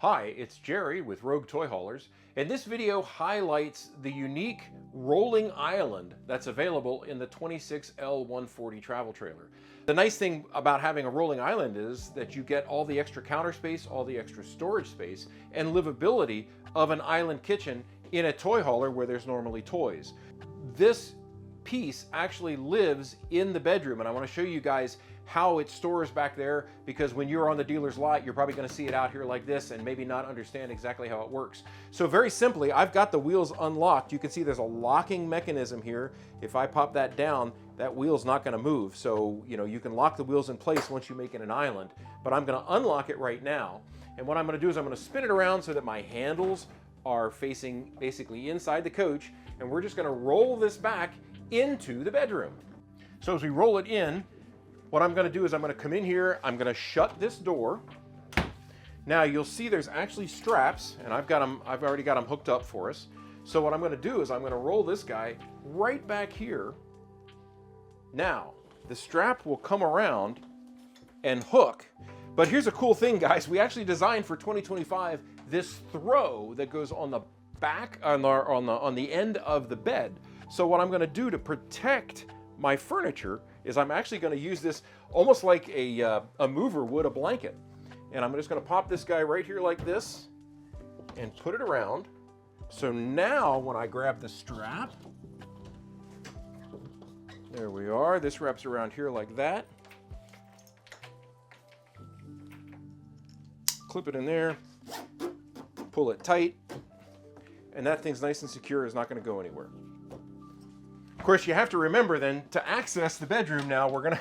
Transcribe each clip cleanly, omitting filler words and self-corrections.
Hi, it's Jerry with Rogue Toy Haulers, and this video highlights the unique rolling island that's available in the 26L140 travel trailer. The nice thing about having a rolling island is that you get all the extra counter space, all the extra storage space, and livability of an island kitchen in a toy hauler where there's normally toys. This piece actually lives in the bedroom, and I want to show you guys how it stores back there, because when you're on the dealer's lot, you're probably going to see it out here like this and maybe not understand exactly how it works. So very simply, I've got the wheels unlocked. You can see there's a locking mechanism here. If I pop that down, that wheel's not going to move. So, you can lock the wheels in place once you make it an island, but I'm going to unlock it right now. And what I'm going to do is I'm going to spin it around so that my handles are facing basically inside the coach, and we're just going to roll this back into the bedroom. So as we roll it in, what I'm going to do is I'm going to come in here, I'm going to shut this door. Now you'll see there's actually straps, and I've already got them hooked up for us. So what I'm going to do is I'm going to roll this guy right back here. Now the strap will come around and hook. But here's a cool thing, guys. We actually designed for 2025 this throw that goes on the back, on the end of the bed. So what I'm going to do to protect my furniture is I'm actually going to use this almost like a mover would a blanket. And I'm just going to pop this guy right here like this and put it around. So now when I grab the strap, there we are. This wraps around here like that. Clip it in there, pull it tight, and that thing's nice and secure. It's not going to go anywhere. Of course, you have to remember then to access the bedroom now, we're gonna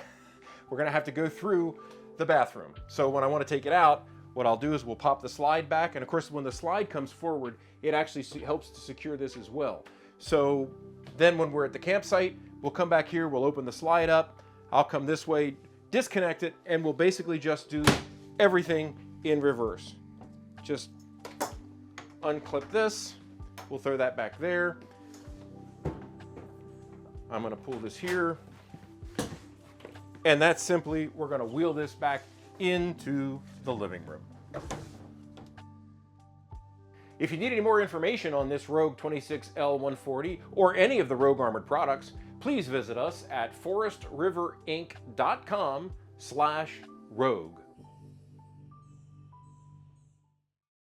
have to go through the bathroom. So when I want to take it out, what I'll do is we'll pop the slide back, and of course when the slide comes forward, it actually helps to secure this as well. So then when we're at the campsite, we'll come back here, we'll open the slide up, I'll come this way, disconnect it, and we'll basically just do everything in reverse. Just unclip this, we'll throw that back there. I'm going to pull this here, and that's simply, we're going to wheel this back into the living room. If you need any more information on this Rogue 26L140 or any of the Rogue Armored products, please visit us at forestriverinc.com/rogue.